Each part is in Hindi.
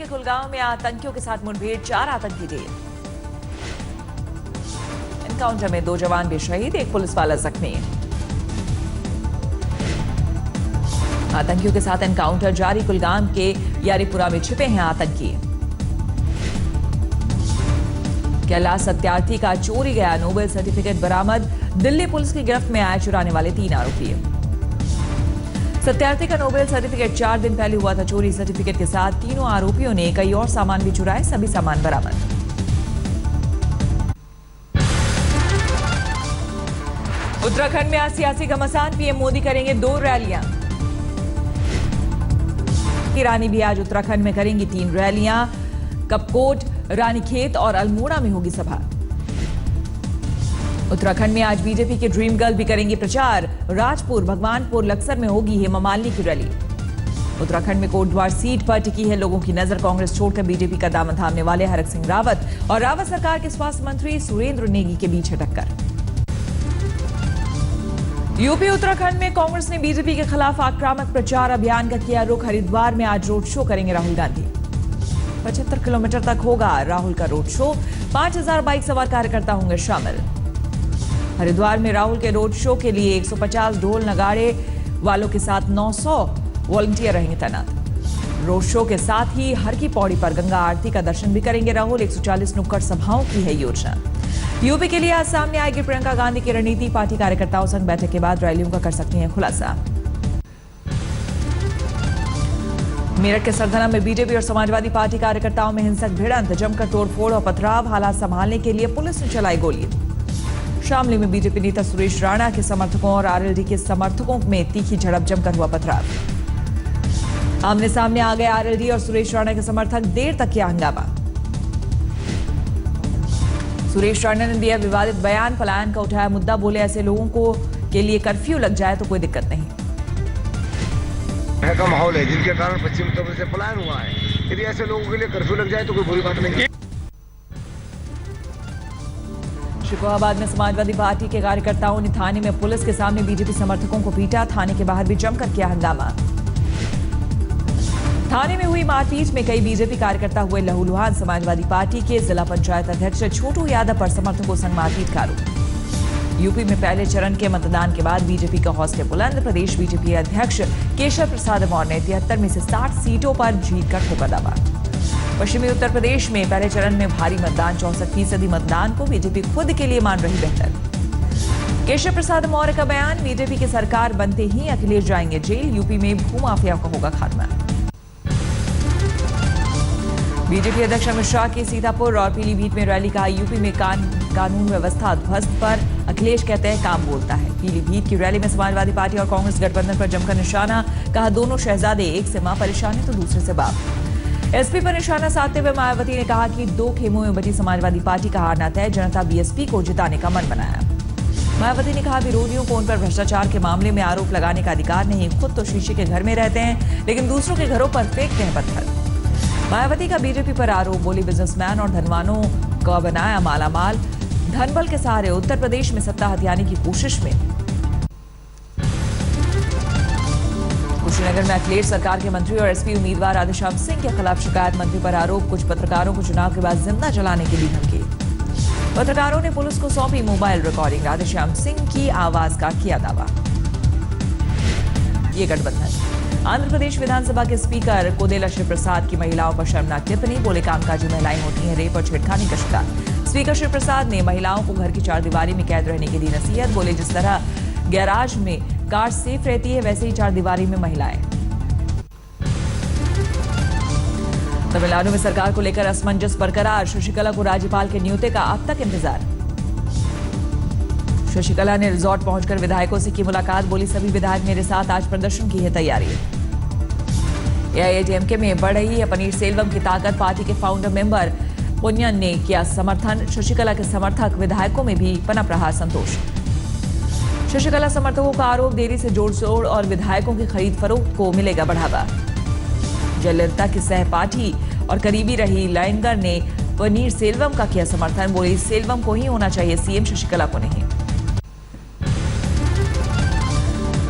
के कुलगांव में आतंकियों के साथ मुठभेड़, 4 आतंकी ढेर। एनकाउंटर में 2 जवान भी शहीद, 1 पुलिस वाला जख्मी। आतंकियों के साथ एनकाउंटर जारी, कुलगाम के यारीपुरा में छिपे हैं आतंकी। कैलाश सत्यार्थी का चोरी गया नोबेल सर्टिफिकेट बरामद, दिल्ली पुलिस की गिरफ्त में आए चुराने वाले 3 आरोपी। सत्यार्थी का नोबेल सर्टिफिकेट 4 दिन पहले हुआ था चोरी। सर्टिफिकेट के साथ तीनों आरोपियों ने कई और सामान भी चुराए, सभी सामान बरामद। उत्तराखंड में आज सियासी घमासान, पीएम मोदी करेंगे 2 रैलियां। रानी भी आज उत्तराखंड में करेंगी 3 रैलियां। कपकोट, रानीखेत और अल्मोड़ा में होगी सभा। उत्तराखंड में आज बीजेपी के ड्रीम गर्ल भी करेंगी प्रचार। राजपुर, भगवानपुर, लक्सर में होगी हेमा मालिनी की रैली। उत्तराखंड में कोटद्वार सीट पर टिकी है लोगों की नजर। कांग्रेस छोड़कर बीजेपी का दामन थामने वाले हरक सिंह रावत और रावत सरकार के स्वास्थ्य मंत्री सुरेंद्र नेगी के बीच है टक्कर। यूपी उत्तराखंड में कांग्रेस ने बीजेपी के खिलाफ आक्रामक प्रचार अभियान का किया रुख। हरिद्वार में आज रोड शो करेंगे राहुल गांधी। 75 किलोमीटर तक होगा राहुल का रोड शो। 5000 बाइक सवार कार्यकर्ता होंगे शामिल। हरिद्वार में राहुल के रोड शो के लिए 150 ढोल नगाड़े वालों के साथ 900 वॉलंटियर रहेंगे तैनात। रोड शो के साथ ही हर की पौड़ी पर गंगा आरती का दर्शन भी करेंगे राहुल। 140 नुक्कड़ सभाओं की है योजना। यूपी के लिए आज सामने आएगी प्रियंका गांधी की रणनीति। पार्टी कार्यकर्ताओं संग बैठक के बाद रैलियों का कर सकती हैं खुलासा। मेरठ के सरधना में बीजेपी और समाजवादी पार्टी कार्यकर्ताओं में हिंसक भिड़ंत, जमकर तोड़फोड़ और पथराव। हालात संभालने के लिए पुलिस ने चलाई गोली। शामली में बीजेपी नेता सुरेश राणा के समर्थकों और आरएलडी के समर्थकों में तीखी झड़प, जमकर हुआ पथराव। आमने सामने आ गए आरएलडी और सुरेश राणा के समर्थक, देर तक किया हंगामा। सुरेश राणा ने दिया विवादित बयान, पलायन का उठाया मुद्दा। बोले ऐसे लोगों को के लिए कर्फ्यू लग जाए तो कोई दिक्कत नहीं। का माहौल है जिनके कारण पश्चिम उत्तर प्रदेश से पलायन हुआ है। यदि ऐसे लोगों के लिए कर्फ्यू लग जाए तो कोई बुरी बात नहीं। शिकोहाबाद में समाजवादी पार्टी के कार्यकर्ताओं ने थाने में पुलिस के सामने बीजेपी समर्थकों को पीटा। थाने के बाहर भी जमकर किया हंगामा। थाने में हुई मारपीट में कई बीजेपी कार्यकर्ता हुए लहूलुहान। समाजवादी पार्टी के जिला पंचायत अध्यक्ष छोटू यादव पर समर्थकों संग मारपीट का आरोप। यूपी में पहले चरण के मतदान के बाद बीजेपी का हौसले बुलंद। प्रदेश बीजेपी अध्यक्ष केशव प्रसाद मौर्य ने 73 में से 60 सीटों पर जीत का ठोका दावा। पश्चिमी उत्तर प्रदेश में पहले चरण में भारी मतदान, 64% मतदान को बीजेपी खुद के लिए मान रही बेहतर। केशव प्रसाद मौर्य का बयान, बीजेपी की सरकार बनते ही अखिलेश जाएंगे जेल। यूपी में भूमाफिया का होगा खात्मा। बीजेपी अध्यक्ष अमित शाह की सीतापुर और पीलीभीत में रैली का। यूपी में कानून व्यवस्था ध्वस्त पर अखिलेश कहते हैं काम बोलता है। पीलीभीत की रैली में समाजवादी पार्टी और कांग्रेस गठबंधन पर जमकर निशाना। कहा दोनों शहजादे, एक से मां परेशान है तो दूसरे से बाप। एसपी पर निशाना साधते हुए मायावती ने कहा कि 2 खेमों में बची समाजवादी पार्टी का हारना तय। जनता बीएसपी को जिताने का मन बनाया। मायावती ने कहा विरोधियों को उन पर भ्रष्टाचार के मामले में आरोप लगाने का अधिकार नहीं। खुद तो शीशे के घर में रहते हैं लेकिन दूसरों के घरों पर फेंकते हैं पत्थर। मायावती का बीजेपी पर आरोप, बोली बिजनेसमैन और धनवानों का बनाया मालामाल। धनबल के सहारे उत्तर प्रदेश में सत्ता हथियाने की कोशिश में। कुशीनगर में अखिलेश सरकार के मंत्री और एसपी उम्मीदवार राधेश्याम सिंह के खिलाफ शिकायत। मंत्री पर आरोप, कुछ पत्रकारों को चुनाव के बाद जिंदा जलाने की दी धमकी। पत्रकारों ने पुलिस को सौंपी मोबाइल रिकॉर्डिंग। राधेश्याम सिंह की आवाज का किया दावा। ये गठबंधन। आंध्र प्रदेश विधानसभा के स्पीकर कोदेला शिव प्रसाद की महिलाओं पर शर्मनाक टिप्पणी। बोले कामकाजी महिलाएं होती हैं रेप और छेड़खानी का शिकार। स्पीकर शिव प्रसाद ने महिलाओं को घर की चारदीवारी में कैद रहने की दी नसीहत। बोले जिस तरह गैराज में कार सेफ रहती है वैसे ही चारदीवारी में महिलाएं। तमिलनाडु में सरकार को लेकर असमंजस बरकरार। शशिकला को राज्यपाल के न्योते का अब तक इंतजार। शशिकला ने रिजॉर्ट पहुंचकर विधायकों से की मुलाकात। बोली सभी विधायक मेरे साथ आज प्रदर्शन की है तैयारी। एआईएडीएमके में बढ़ रही है पनीर सेल्वम की ताकत। पार्टी के फाउंडर मेंबर पुनियन ने किया समर्थन। शशिकला के समर्थक विधायकों में भी पनप रहा संतोष। शशिकला समर्थकों का आरोप, देरी से जोड़ और विधायकों की खरीद फरोख्त को मिलेगा बढ़ावा। जयललिता की सहपाठी और करीबी रही लाइनगर ने पनीर सेल्वम का किया समर्थन। बोली सेल्वम को ही होना चाहिए सीएम, शशिकला को नहीं।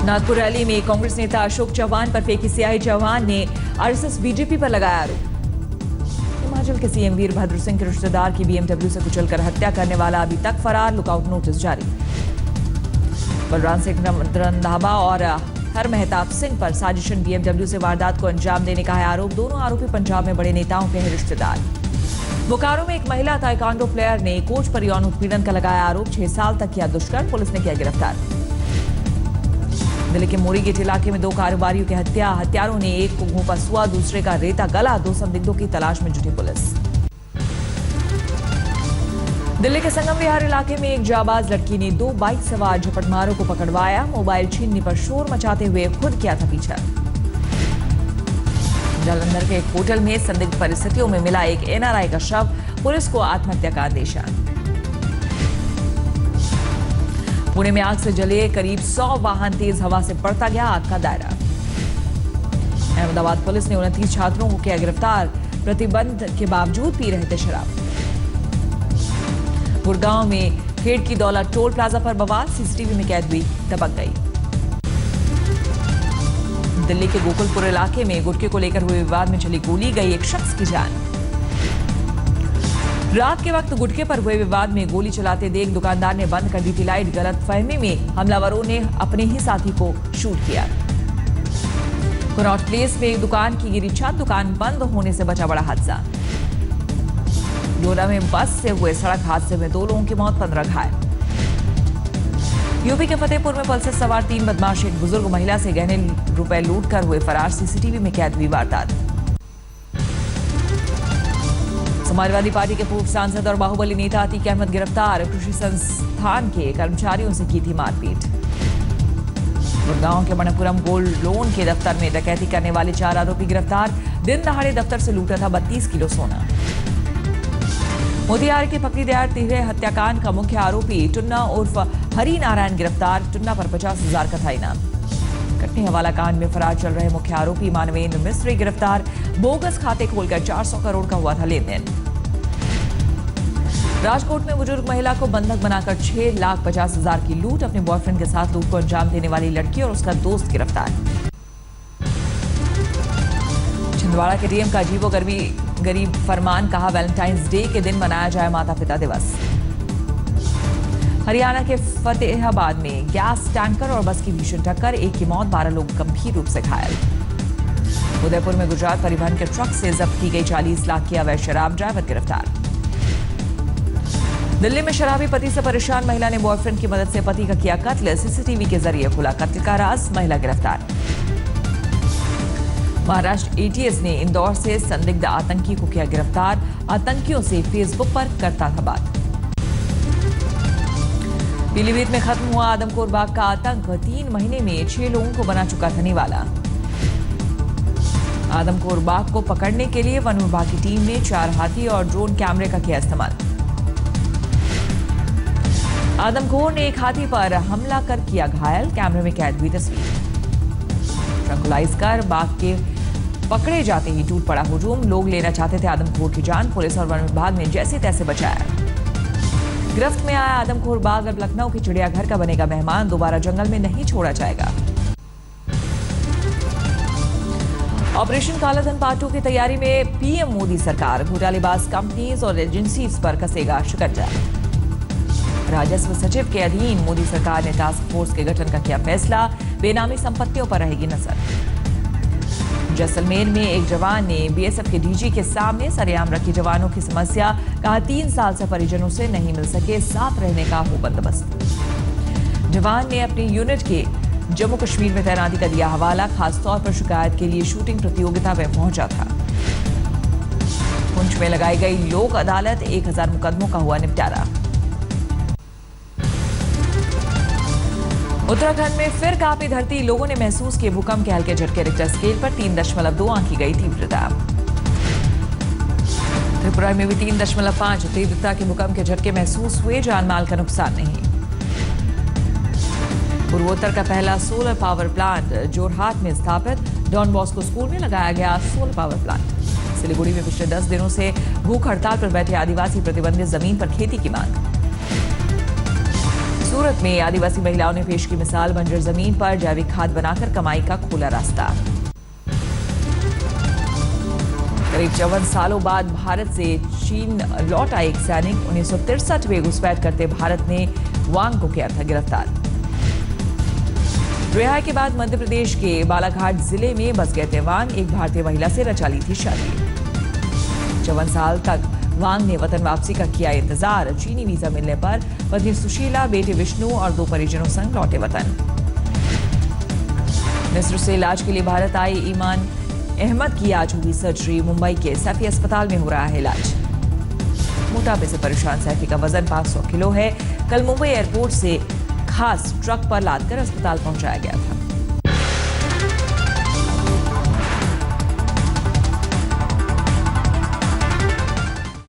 नागपुर रैली में कांग्रेस नेता अशोक चौहान पर फेंकी स्याही। चौहान ने आरएसएस बीजेपी पर लगाया आरोप। विंध्याचल के सीएम वीरभद्र सिंह के रिश्तेदार की बीएमडब्ल्यू से कुचलकर हत्या करने वाला अभी तक फरार, लुकआउट नोटिस जारी। बलराम सिंह रंधावा और हर मेहताब सिंह पर साजिशन, बीएमडब्ल्यू से वारदात को अंजाम देने का है आरोप। दोनों आरोपी पंजाब में बड़े नेताओं के हैं रिश्तेदार। बोकारो में एक महिला ताइक्वांडो प्लेयर ने कोच पर यौन उत्पीड़न का लगाया आरोप। 6 साल तक किया दुष्कर्म, पुलिस ने किया गिरफ्तार। दिल्ली के मोरी गेट इलाके में 2 कारोबारियों की हत्या, हत्यारों ने एक को घोंपा सुआ, दूसरे का रेता गला। 2 संदिग्धों की तलाश में जुटी पुलिस। दिल्ली के संगम विहार इलाके में एक जाबाज लड़की ने 2 बाइक सवार झपटमारों को पकड़वाया। मोबाइल छीनने पर शोर मचाते हुए खुद किया था पीछा। जालंधर के एक होटल में संदिग्ध परिस्थितियों में मिला एक एनआरआई का शव, पुलिस को आत्महत्या का अंदेशा। पुणे में आग से जले करीब 100 वाहन, तेज हवा से बढ़ता गया आग का दायरा। अहमदाबाद पुलिस ने 29 छात्रों को किया गिरफ्तार, प्रतिबंध के बावजूद पी रहे थे शराब। गुड़गांव में खेड़ की दौलत टोल प्लाजा पर बवाल, सीसीटीवी में कैद हुई दबक गई। दिल्ली के गोकुलपुर इलाके में गुटखे को लेकर हुए विवाद में चली गोली, गई एक शख्स की जान। रात के वक्त गुटखे पर हुए विवाद में गोली चलाते देख दुकानदार ने बंद कर दी थी लाइट। गलतफहमी में हमलावरों ने अपने ही साथी को शूट किया। कनॉट प्लेस में एक दुकान की गिरी छत, दुकान बंद होने से बचा बड़ा हादसा। डोडा में बस से हुए सड़क हादसे में 2 लोगों की मौत, 15 घायल। यूपी के फतेहपुर में पल्सर सवार 3 बदमाश एक बुजुर्ग महिला से गहने रुपए लूट कर हुए फरार, सीसीटीवी में कैद हुई वारदात। समाजवादी पार्टी के पूर्व सांसद और बाहुबली नेता अतीक अहमद गिरफ्तार, कृषि संस्थान के कर्मचारियों से की थी मारपीट। गुड़गांव के मणिपुरम गोल्ड लोन के दफ्तर में डकैती करने वाले 4 आरोपी गिरफ्तार, दिन दहाड़े दफ्तर से लूटा था 32 किलो सोना। मोतिहारी के फकरीदयार तिहरे हत्याकांड का मुख्य आरोपी टुन्ना उर्फ हरि नारायण गिरफ्तार, टुन्ना पर 50,000 का था इनाम। कटनी हवाला कांड में फरार चल रहे मुख्य आरोपी मानवेंद्र मिस्त्री गिरफ्तार, बोगस खाते खोलकर 400 करोड़ का हुआ था लेन देन। राजकोट में बुजुर्ग महिला को बंधक बनाकर 6,50,000 की लूट, अपने बॉयफ्रेंड के साथ लूट को अंजाम देने वाली लड़की और उसका दोस्त गिरफ्तार। छिंदवाड़ा के डीएम का अजीबोगरीब फरमान, कहा वैलेंटाइंस डे के दिन मनाया जाए माता पिता दिवस। हरियाणा के फतेहाबाद में गैस टैंकर और बस की भीषण टक्कर, 1 की मौत, 12 लोग गंभीर रूप से घायल। उदयपुर में गुजरात परिवहन के ट्रक से जब्त की गई 40 लाख की अवैध शराब, ड्राइवर गिरफ्तार। दिल्ली में शराबी पति से परेशान महिला ने बॉयफ्रेंड की मदद से पति का किया कत्ल, सीसीटीवी के जरिए खुला कत्ल का राज, महिला गिरफ्तार। महाराष्ट्र एटीएस ने इंदौर से संदिग्ध आतंकी को किया गिरफ्तार, आतंकियों से फेसबुक पर करता था बात। पीलीभीत में खत्म हुआ आदमखोर बाघ का आतंक, 3 महीने में 6 लोगों को बना चुका था निवाला। आदमखोर बाघ को पकड़ने के लिए वन विभाग की टीम ने 4 हाथी और ड्रोन कैमरे का किया इस्तेमाल। आदमखोर ने एक हाथी पर हमला कर किया घायल, कैमरे में कैद हुई तस्वीर। ट्रंकुलाइज कर बाघ के पकड़े जाते ही टूट पड़ा हुजूम, लोग लेना चाहते थे आदमखोर की जान, पुलिस और वन विभाग ने जैसे तैसे बचाया। गिरफ्त में आया आदमखोर बाघ अब लखनऊ के चिड़ियाघर का बनेगा मेहमान, दोबारा जंगल में नहीं छोड़ा जाएगा। ऑपरेशन कालाधन पार्ट 2 की तैयारी में पीएम मोदी सरकार, घोटालेबाज कंपनीज और एजेंसीज पर कसेगा शिकंजा। राजस्व सचिव के अधीन मोदी सरकार ने टास्क फोर्स के गठन का किया फैसला, बेनामी संपत्तियों पर रहेगी नजर। जैसलमेर में एक जवान ने बीएसएफ के डीजी के सामने सरेआम रखी जवानों की समस्या, कहा 3 साल से परिजनों से नहीं मिल सके, साथ रहने का हो बंदोबस्त। जवान ने अपनी यूनिट के जम्मू कश्मीर में तैनाती का दिया हवाला, खासतौर पर शिकायत के लिए शूटिंग प्रतियोगिता में पहुंचा था। पुंछ में लगाई गई लोक अदालत, 1000 मुकदमों का हुआ निपटारा। उत्तराखंड में फिर कांपी धरती, लोगों ने महसूस किए भूकंप के हल्के झटके, रिक्टर स्केल पर 3.2 आंकी गई तीव्रता। त्रिपुरा में भी 3.5 तीव्रता के भूकंप के झटके महसूस हुए, जानमाल का नुकसान नहीं। पूर्वोत्तर का पहला सोलर पावर प्लांट जोरहाट में स्थापित, डॉन बॉस्को स्कूल में लगाया गया सोलर पावर प्लांट। सिलीगुड़ी में पिछले 10 दिनों से भूख हड़ताल पर बैठे आदिवासी प्रतिबंधित जमीन पर खेती की मांग। सूरत में आदिवासी महिलाओं ने पेश की मिसाल, बंजर जमीन पर जैविक खाद बनाकर कमाई का खोला रास्ता। करीब 54 सालों बाद भारत से चीन लौटा एक सैनिक 1963 में घुसपैठ करते भारत ने वांग को किया था गिरफ्तार। रिहाई के बाद मध्य प्रदेश के बालाघाट जिले में बस गए थे वांग। एक भारतीय महिला से रचा ली थी शादी। 54 साल तक वांग ने वतन वापसी का किया इंतजार। चीनी वीजा मिलने पर पत्नी सुशीला, बेटे विष्णु और 2 परिजनों संग लौटे वतन। मिस्र से इलाज के लिए भारत आए ईमान अहमद की आज हुई सर्जरी। मुंबई के सैफी अस्पताल में हो रहा है इलाज। मोटापे से परेशान सैफी का वजन 500 किलो है। कल मुंबई एयरपोर्ट से खास ट्रक पर लादकर अस्पताल पहुंचाया गया था।